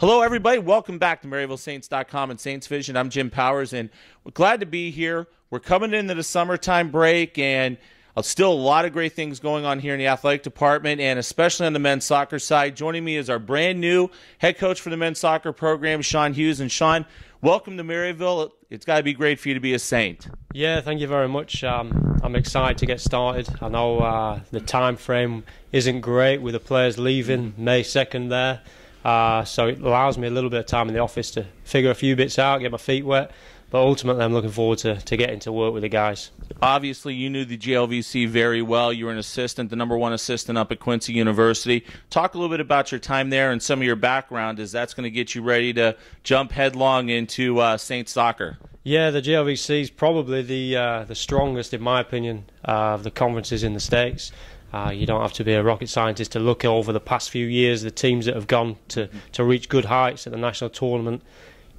Hello, everybody. Welcome back to MaryvilleSaints.com and Saints Vision. I'm Jim Powers, and we're glad to be here. We're coming into the summertime break, and still a lot of great things going on here in the athletic department, and especially on the men's soccer side. Joining me is our brand new head coach for the men's soccer program, Sean Hughes. And Sean, welcome to Maryville. It's got to be great for you to be a Saint. Yeah, thank you very much. I'm excited to get started. I know the time frame isn't great with the players leaving May 2nd there. So it allows me a little bit of time in the office to figure a few bits out, get my feet wet. But ultimately, I'm looking forward to getting to work with the guys. Obviously, you knew the GLVC very well. You were an assistant, the #1 assistant up at Quincy University. Talk a little bit about your time there and some of your background, as that's going to get you ready to jump headlong into Saints soccer. Yeah, the GLVC is probably the strongest, in my opinion, of the conferences in the States. You don't have to be a rocket scientist to look over the past few years, the teams that have gone to reach good heights at the national tournament.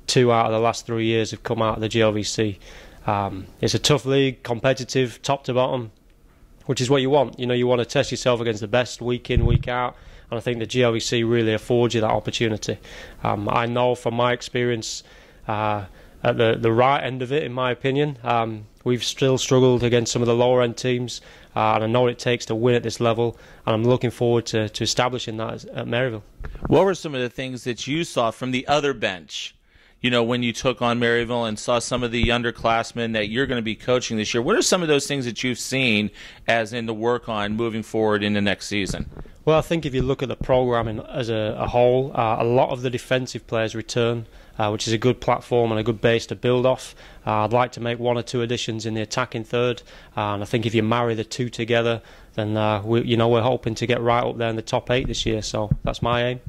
2 out of the last 3 years have come out of the GLVC. It's a tough league, competitive, top to bottom, which is what you want. You know, you want to test yourself against the best week in, week out, and I think the GLVC really affords you that opportunity. I know from my experience at the right end of it, in my opinion, we've still struggled against some of the lower end teams, and I know what it takes to win at this level, and I'm looking forward to establishing that at Maryville. What were some of the things that you saw from the other bench, you know, when you took on Maryville and saw some of the underclassmen that you're going to be coaching this year? What are some of those things that you've seen as in the work on moving forward in the next season? Well, I think if you look at the programming as a whole, a lot of the defensive players return, which is a good platform and a good base to build off. I'd like to make 1 or 2 additions in the attacking third, and I think if you marry the two together, then we're hoping to get right up there in the top 8 this year. So that's my aim.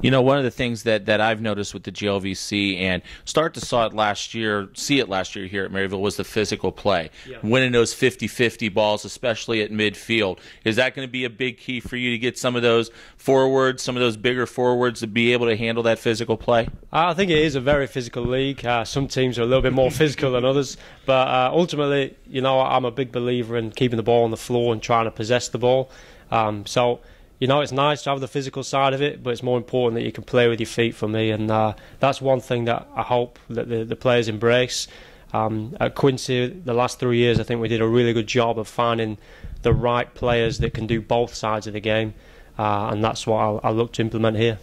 You know, one of the things that I've noticed with the GLVC and see it last year here at Maryville, was the physical play. Yeah. Winning those 50-50 balls, especially at midfield. Is that going to be a big key for you to get some of those forwards, some of those bigger forwards, to be able to handle that physical play? I think it is a very physical league. Some teams are a little bit more physical than others. But ultimately, you know, I'm a big believer in keeping the ball on the floor and trying to possess the ball. You know, it's nice to have the physical side of it, but it's more important that you can play with your feet for me, and that's one thing that I hope that the players embrace. At Quincy, the last 3 years, I think we did a really good job of finding the right players that can do both sides of the game, and that's what I'll look to implement here.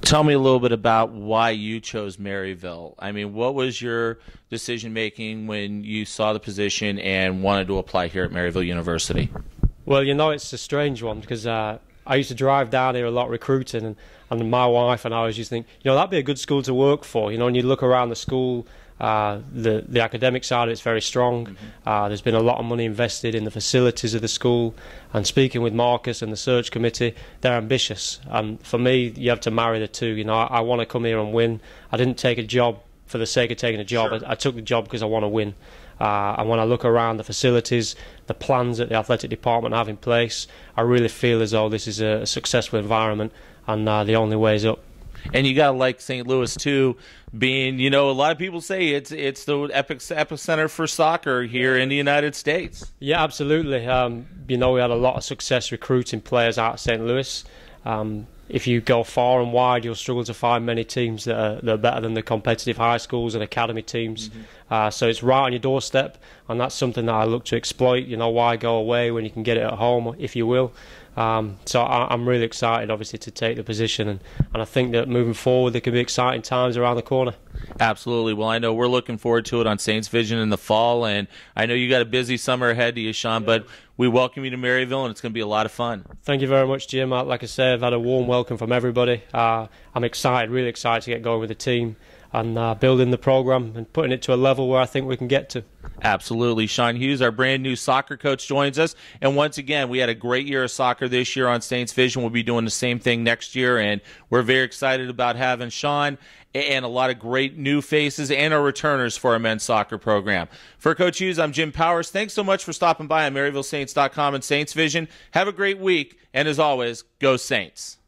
Tell me a little bit about why you chose Maryville. I mean, what was your decision-making when you saw the position and wanted to apply here at Maryville University? Well, you know, it's a strange one because I used to drive down here a lot recruiting, and my wife and I was just thinking, you know, that'd be a good school to work for. You know, when you look around the school, the academic side of it's very strong. There's been a lot of money invested in the facilities of the school, and speaking with Marcus and the search committee, they're ambitious. And for me, you have to marry the two. You know, I want to come here and win. I didn't take a job for the sake of taking a job. Sure. I took the job because I want to win. And when I look around the facilities, the plans that the athletic department have in place, I really feel as though this is a successful environment, and the only way is up. And you got to like St. Louis too, being, you know, a lot of people say it's the epicenter for soccer here in the United States. Yeah, absolutely. You know, we had a lot of success recruiting players out of St. Louis. If you go far and wide, you'll struggle to find many teams that are better than the competitive high schools and academy teams. So it's right on your doorstep, and that's something that I look to exploit. You know, why go away when you can get it at home, if you will. So I'm really excited, obviously, to take the position, and I think that moving forward there could be exciting times around the corner. Absolutely. Well, I know we're looking forward to it on Saints Vision in the fall, and I know you got a busy summer ahead of you, Sean, but we welcome you to Maryville, and it's going to be a lot of fun. Thank you very much, Jim. Like I said, I've had a warm welcome from everybody. I'm excited, really excited to get going with the team and building the program and putting it to a level where I think we can get to. Absolutely. Sean Hughes, our brand new soccer coach, joins us. And once again, we had a great year of soccer this year on Saints Vision. We'll be doing the same thing next year, and we're very excited about having Sean and a lot of great new faces and our returners for our men's soccer program. For Coach Hughes, I'm Jim Powers. Thanks so much for stopping by on MaryvilleSaints.com and Saints Vision. Have a great week, and as always, go Saints.